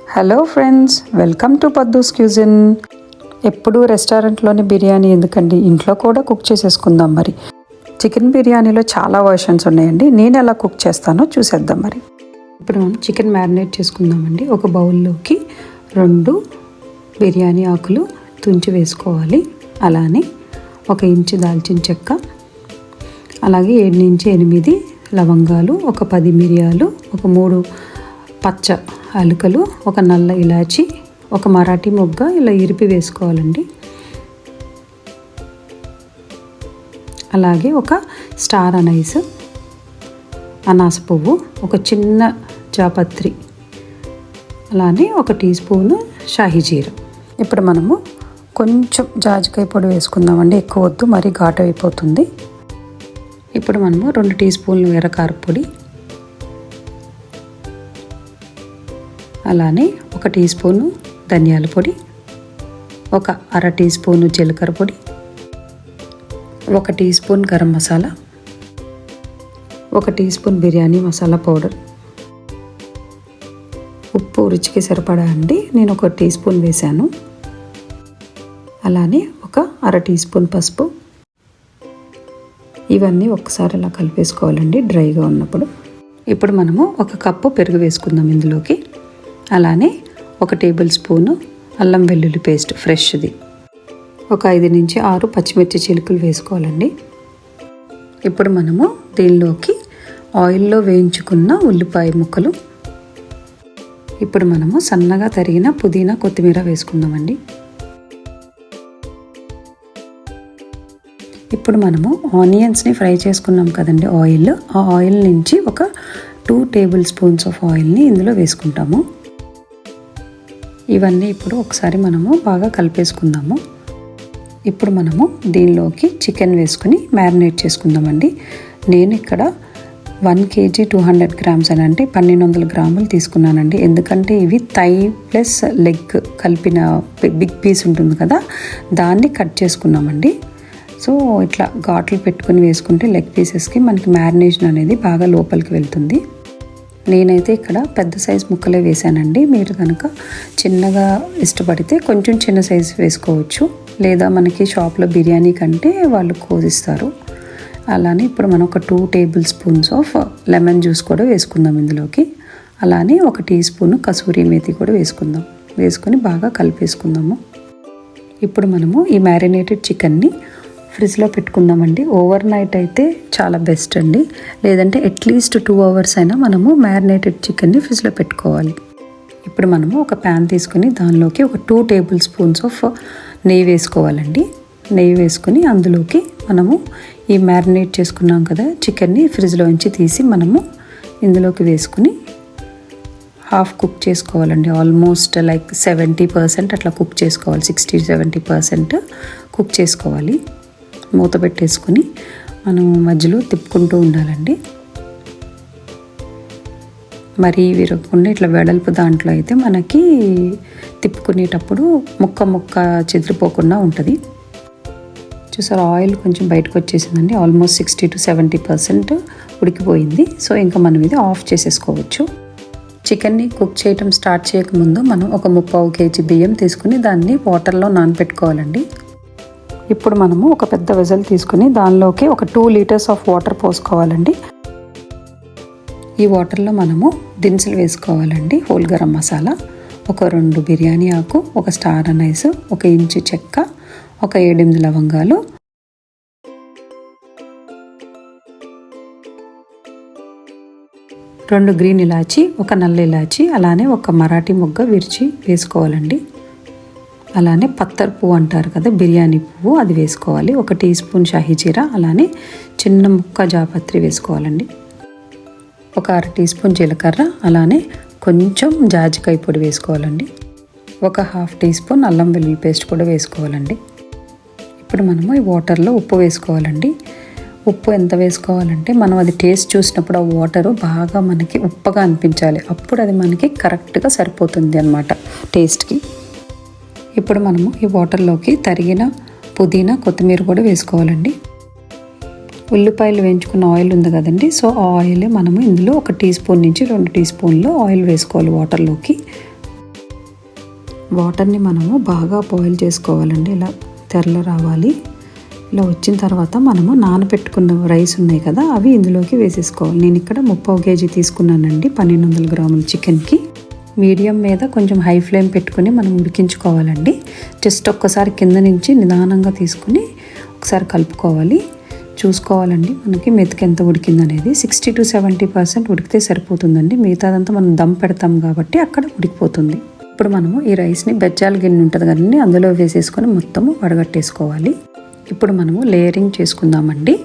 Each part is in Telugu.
Hello friends, welcome to Paddu's cuisine. ఎప్పుడు రెస్టారెంట్లోని బిర్యానీ ఎందుకండి, ఇంట్లో కూడా కుక్ చేసేసుకుందాం. మరి చికెన్ బిర్యానీలో చాలా వర్షన్స్ ఉన్నాయండి. నేను ఎలా కుక్ చేస్తానో చూసేద్దాం. మరి ఇప్పుడు మనం చికెన్ మ్యారినేట్ చేసుకుందామండి. ఒక బౌల్లోకి 2 బిర్యానీ ఆకులు తుంచి వేసుకోవాలి. అలానే 1 ఇంచు దాల్చిన చెక్క, అలాగే 7 నుంచి 8 లవంగాలు, ఒక 10 మిరియాలు, ఒక 3 పచ్చ అలుకలు, ఒక నల్ల ఇలాచి, ఒక మరాఠీ మొగ్గ ఇలా ఇరిపి వేసుకోవాలండి. అలాగే ఒక స్టార్ అనైస్, అనాస పువ్వు, ఒక చిన్న జాపత్రి, అలానే 1 టీ స్పూను షాహీ జీరా. ఇప్పుడు మనము కొంచెం జాజికాయ పొడి వేసుకుందామండి. ఎక్కువ వద్దు, మరీ ఘాటు అయిపోతుంది. ఇప్పుడు మనము 2 టీ స్పూన్లు ఎర్రకార పొడి, అలానే 1 టీ స్పూను ధనియాల పొడి, ఒక 1/2 టీ స్పూను జీలకర్ర పొడి, 1 teaspoon garam masala, 1 teaspoon biryani masala powder, ఉప్పు రుచికి సరిపడా అండి. నేను 1 టీ స్పూన్ వేశాను. అలానే ఒక 1/2 టీ స్పూన్ పసుపు. ఇవన్నీ ఒకసారి అలా కలిపేసుకోవాలండి డ్రైగా ఉన్నప్పుడు. ఇప్పుడు మనము 1 కప్పు పెరుగు వేసుకుందాం ఇందులోకి. అలానే 1 టేబుల్ స్పూను అల్లం వెల్లుల్లి పేస్ట్ ఫ్రెష్ది, ఒక 5 నుంచి 6 పచ్చిమిర్చి చిలుకలు వేసుకోవాలండి. ఇప్పుడు మనము దీనిలోకి ఆయిల్లో వేయించుకున్న ఉల్లిపాయ ముక్కలు, ఇప్పుడు మనము సన్నగా తరిగిన పుదీనా కొత్తిమీర వేసుకుందామండి. ఇప్పుడు మనము ఆనియన్స్ని ఫ్రై చేసుకున్నాం కదండి ఆయిల్, ఆ ఆయిల్ నుంచి ఒక 2 టేబుల్ స్పూన్స్ ఆఫ్ ఆయిల్ని ఇందులో వేసుకుంటాము. ఇవన్నీ ఇప్పుడు ఒకసారి మనము బాగా కలిపేసుకుందాము. ఇప్పుడు మనము దీనిలోకి చికెన్ వేసుకుని మ్యారినేట్ చేసుకుందామండి. నేను ఇక్కడ 1 కేజీ 200 గ్రామ్స్ అని అంటే 1200 గ్రాములు తీసుకున్నానండి. ఎందుకంటే ఇవి థై ప్లస్ లెగ్ కలిపిన బిగ్ పీస్ ఉంటుంది కదా, దాన్ని కట్ చేసుకున్నామండి. సో ఇట్లా ఘాట్లు పెట్టుకుని వేసుకుంటే లెగ్ పీసెస్కి మనకి మ్యారినేషన్ అనేది బాగా లోపలికి వెళ్తుంది. నేనైతే ఇక్కడ పెద్ద సైజు ముక్కలే వేసానండి. మీరు కనుక చిన్నగా ఇష్టపడితే కొంచెం చిన్న సైజు వేసుకోవచ్చు, లేదా మనకి షాప్లో బిర్యానీ కంటే వాళ్ళు కోసిస్తారు. అలానే ఇప్పుడు మనం ఒక 2 table spoons of lemon juice కూడా వేసుకుందాం ఇందులోకి. అలానే 1 టీ స్పూను కసూరి మేతి కూడా వేసుకుందాం. వేసుకొని బాగా కలిపేసుకుందాము. ఇప్పుడు మనము ఈ మ్యారినేటెడ్ చికెన్ని ఫ్రిడ్జ్లో పెట్టుకుందామండి. ఓవర్ నైట్ అయితే చాలా బెస్ట్ అండి, లేదంటే అట్లీస్ట్ 2 అవర్స్ అయినా మనము మ్యారినేటెడ్ చికెన్ని ఫ్రిడ్జ్లో పెట్టుకోవాలి. ఇప్పుడు మనము ఒక ప్యాన్ తీసుకుని దానిలోకి ఒక 2 టేబుల్ స్పూన్స్ ఆఫ్ నెయ్యి వేసుకోవాలండి. నెయ్యి వేసుకొని అందులోకి మనము ఈ మ్యారినేట్ చేసుకున్నాం కదా చికెన్ని ఫ్రిడ్జ్లో నుంచి తీసి మనము ఇందులోకి వేసుకుని హాఫ్ కుక్ చేసుకోవాలండి. ఆల్మోస్ట్ లైక్ 70% అట్లా కుక్ చేసుకోవాలి. 60-70% కుక్ చేసుకోవాలి. మూత పెట్టేసుకుని మనం మధ్యలో తిప్పుకుంటూ ఉండాలండి. మరి విరగకుండా ఇట్లా వెడల్పు దాంట్లో అయితే మనకి తిప్పుకునేటప్పుడు ముక్క చెదిరిపోకుండా ఉంటుంది. చూసారు, ఆయిల్ కొంచెం బయటకు వచ్చేసిందండి. ఆల్మోస్ట్ 60-70% ఉడికిపోయింది. సో ఇంకా మనం ఇది ఆఫ్ చేసేసుకోవచ్చు. చికెన్ని కుక్ చేయటం స్టార్ట్ చేయకముందు మనం ఒక 3/4 కేజీ బియ్యం తీసుకుని దాన్ని వాటర్లో నానబెట్టుకోవాలండి. ఇప్పుడు మనము ఒక పెద్ద వెజల్ తీసుకుని దానిలోకి ఒక 2 లీటర్స్ ఆఫ్ వాటర్ పోసుకోవాలండి. ఈ వాటర్లో మనము దినుసులు వేసుకోవాలండి. హోల్ గరం మసాలా, ఒక 2 బిర్యానీ ఆకు, ఒక స్టార్ అనైస్, 1 ఇంచు చెక్క, ఒక 7-8 లవంగాలు, రెండు గ్రీన్ ఇలాచి, ఒక నల్ల ఇలాచి, అలానే ఒక మరాఠీ మొగ్గ విరిచి వేసుకోవాలండి. అలానే పత్తర్ పువ్వు అంటారు కదా, బిర్యానీ పువ్వు, అది వేసుకోవాలి. 1 టీ స్పూన్ షాహీ జీరా, అలానే చిన్న ముక్క జాపత్రి వేసుకోవాలండి. ఒక 1/2 టీ స్పూన్ జీలకర్ర, అలానే కొంచెం జాజికాయ పొడి వేసుకోవాలండి. ఒక 1/2 టీ స్పూన్ అల్లం వెల్లుల్లి పేస్ట్ కూడా వేసుకోవాలండి. ఇప్పుడు మనము ఈ వాటర్లో ఉప్పు వేసుకోవాలండి. ఉప్పు ఎంత వేసుకోవాలంటే మనం అది టేస్ట్ చూసినప్పుడు ఆ వాటరు బాగా మనకి ఉప్పగా అనిపించాలి. అప్పుడు అది మనకి కరెక్ట్గా సరిపోతుంది అన్నమాట టేస్ట్కి. ఇప్పుడు మనము ఈ వాటర్లోకి తరిగిన పుదీనా కొత్తిమీర కూడా వేసుకోవాలండి. ఉల్లిపాయలు వేయించుకున్న ఆయిల్ ఉంది కదండి, సో ఆ ఆయిల్ మనము ఇందులో 1 టీ స్పూన్ నుంచి 2 టీ స్పూన్లు ఆయిల్ వేసుకోవాలి వాటర్లోకి. వాటర్ని మనము బాగా బాయిల్ చేసుకోవాలండి. ఇలా తెరలు రావాలి. ఇలా వచ్చిన తర్వాత మనము నానబెట్టుకున్న రైస్ ఉన్నాయి కదా, అవి ఇందులోకి వేసేసుకోవాలి. నేను ఇక్కడ 3/4 కేజీ తీసుకున్నానండి 1200 గ్రాముల చికెన్కి. మీడియం మీద కొంచెం హై ఫ్లేమ్ పెట్టుకుని మనం ఉడికించుకోవాలండి. జస్ట్ ఒక్కసారి కింద నుంచి నిదానంగా తీసుకుని ఒకసారి కలుపుకోవాలి. చూసుకోవాలండి మనకి మెతుకు ఎంత ఉడికిందనేది. 60 to 70% ఉడికితే సరిపోతుందండి. మిగతాదంతా మనం దమ్ పెడతాం కాబట్టి అక్కడ ఉడికిపోతుంది. ఇప్పుడు మనము ఈ రైస్ని బెజ్జాల గిన్నె ఉంటుంది కదండి, అందులో వేసేసుకొని మొత్తము వడగట్టేసుకోవాలి. ఇప్పుడు మనము లేయరింగ్ చేసుకుందామండి.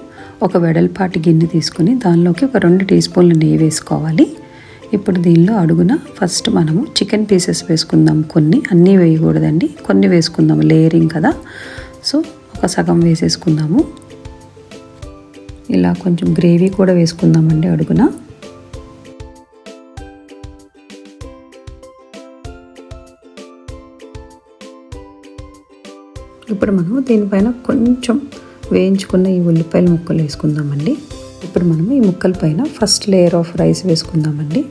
ఒక వెడల్పాటి గిన్నె తీసుకుని దానిలోకి ఒక 2 టీ స్పూన్ల నెయ్యి వేసుకోవాలి. ఇప్పుడు దీనిలో అడుగున ఫస్ట్ మనము చికెన్ పీసెస్ వేసుకుందాం. కొన్ని, అన్నీ వేయకూడదండి, కొన్ని వేసుకుందాము, లేయరింగ్ కదా. సో ఒక సగం వేసేసుకుందాము. ఇలా కొంచెం గ్రేవీ కూడా వేసుకుందామండి అడుగున. ఇప్పుడు మనము దీనిపైన కొంచెం వేయించుకున్న ఈ ఉల్లిపాయల ముక్కలు వేసుకుందామండి. ఇప్పుడు మనము ఈ ముక్కల పైన ఫస్ట్ లేయర్ ఆఫ్ రైస్ వేసుకుందామండి.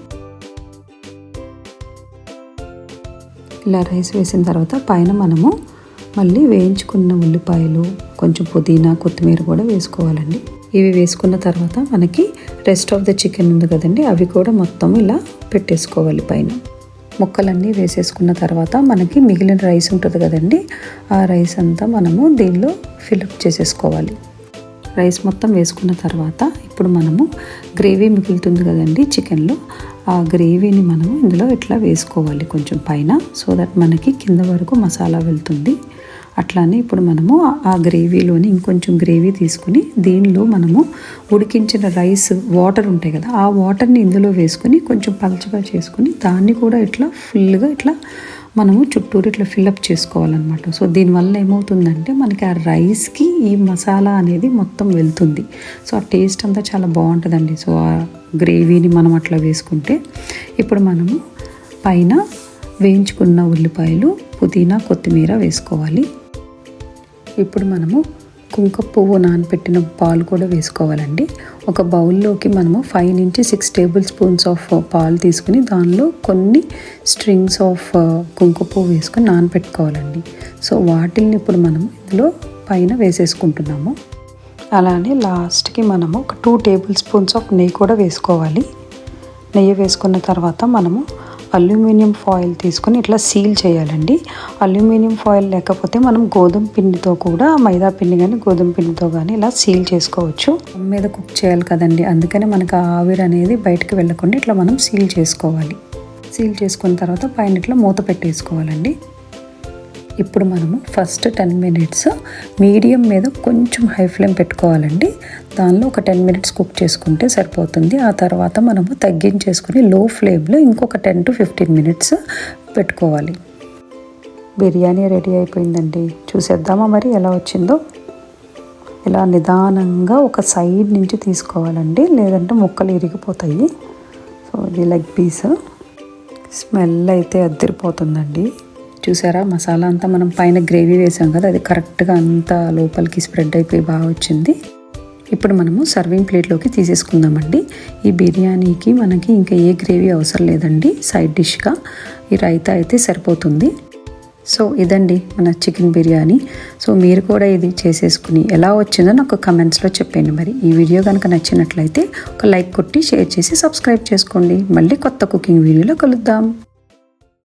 ఇలా రైస్ వేసిన తర్వాత పైన మనము మళ్ళీ వేయించుకున్న ఉల్లిపాయలు, కొంచెం పుదీనా, కొత్తిమీర కూడా వేసుకోవాలండి. ఇవి వేసుకున్న తర్వాత మనకి రెస్ట్ ఆఫ్ ద చికెన్ ఉంది కదండి, అవి కూడా మొత్తం ఇలా పెట్టేసుకోవాలి పైన. ముక్కలన్నీ వేసేసుకున్న తర్వాత మనకి మిగిలిన రైస్ ఉంటుంది కదండి, ఆ రైస్ అంతా మనము దీనిలో ఫిల్అప్ చేసేసుకోవాలి. రైస్ మొత్తం వేసుకున్న తర్వాత ఇప్పుడు మనము గ్రేవీ మిగులుతుంది కదండి చికెన్లో, ఆ గ్రేవీని మనము ఇందులో ఇట్లా వేసుకోవాలి కొంచెం పైన, సో దట్ మనకి కింద వరకు మసాలా వెళ్తుంది. అట్లానే ఇప్పుడు మనము ఆ గ్రేవీలోని ఇంకొంచెం గ్రేవీ తీసుకుని దీనిలో మనము ఉడికించిన రైస్ వాటర్ ఉంటాయి కదా, ఆ వాటర్ని ఇందులో వేసుకుని కొంచెం పలచగా చేసుకుని దాన్ని కూడా ఇట్లా ఫుల్గా ఇట్లా మనము చుట్టూరు ఇట్లా ఫిల్అప్ చేసుకోవాలన్నమాట. సో దీనివల్ల ఏమవుతుందంటే మనకి ఆ రైస్కి ఈ మసాలా అనేది మొత్తం వెళ్తుంది. సో ఆ టేస్ట్ అంతా చాలా బాగుంటుందండి. సో ఆ గ్రేవీని మనం అట్లా వేసుకుంటే ఇప్పుడు మనము పైన వేయించుకున్న ఉల్లిపాయలు, పుదీనా, కొత్తిమీర వేసుకోవాలి. ఇప్పుడు మనము కుంకుమ పువ్వు నానబెట్టిన పాలు కూడా వేసుకోవాలండి. ఒక బౌల్లోకి మనము 5 నుంచి 6 టేబుల్ స్పూన్స్ ఆఫ్ పాలు తీసుకుని దానిలో కొన్ని స్ట్రింగ్స్ ఆఫ్ కుంకుమ పువ్వు వేసుకొని నానబెట్టుకోవాలండి. సో వాటిల్ని ఇప్పుడు మనము ఇందులో పైన వేసేసుకుంటున్నాము. అలానే లాస్ట్కి మనము ఒక 2 టేబుల్ స్పూన్స్ ఆఫ్ నెయ్యి కూడా వేసుకోవాలి. నెయ్యి వేసుకున్న తర్వాత మనము అల్యూమినియం ఫాయిల్ తీసుకొని ఇట్లా సీల్ చేయాలండి. అల్యూమినియం ఫాయిల్ లేకపోతే మనం గోధుమ పిండితో కూడా, మైదా పిండి కానీ గోధుమ పిండితో కానీ ఇలా సీల్ చేసుకోవచ్చు. మీద కుక్ చేయాలి కదండి, అందుకని మనకు ఆవిరి అనేది బయటకు వెళ్ళకుండా ఇట్లా మనం సీల్ చేసుకోవాలి. సీల్ చేసుకున్న తర్వాత పైన ఇట్లా మూత పెట్టేసుకోవాలండి. ఇప్పుడు మనము ఫస్ట్ 10 మినిట్స్ మీడియం మీద కొంచెం హై ఫ్లేమ్ పెట్టుకోవాలండి. దానిలో ఒక 10 మినిట్స్ కుక్ చేసుకుంటే సరిపోతుంది. ఆ తర్వాత మనము తగ్గించేసుకుని లో ఫ్లేమ్లో ఇంకొక 10 to 15 మినిట్స్ పెట్టుకోవాలి. బిర్యానీ రెడీ అయిపోయిందండి. చూసేద్దామా మరి ఎలా వచ్చిందో. ఇలా నిదానంగా ఒక సైడ్ నుంచి తీసుకోవాలండి, లేదంటే ముక్కలు ఇరిగిపోతాయి. సో ఇది లెగ్ పీస్. స్మెల్ అయితే అదిరిపోతుందండి. చూసారా, మసాలా అంతా మనం పైన గ్రేవీ వేసాం కదా, అది కరెక్ట్గా అంతా లోపలికి స్ప్రెడ్ అయిపోయి బాగా వచ్చింది. ఇప్పుడు మనము సర్వింగ్ ప్లేట్లోకి తీసేసుకుందామండి. ఈ బిర్యానీకి మనకి ఇంకా ఏ గ్రేవీ అవసరం లేదండి. సైడ్ డిష్గా ఈ రైతా అయితే సరిపోతుంది. సో ఇదండి మన చికెన్ బిర్యానీ. సో మీరు కూడా ఇది చేసేసుకుని ఎలా వచ్చిందో నాకు కమెంట్స్లో చెప్పండి. మరి ఈ వీడియో కనుక నచ్చినట్లయితే ఒక లైక్ కొట్టి షేర్ చేసి సబ్స్క్రైబ్ చేసుకోండి. మళ్ళీ కొత్త కుకింగ్ వీడియోలో కలుద్దాం.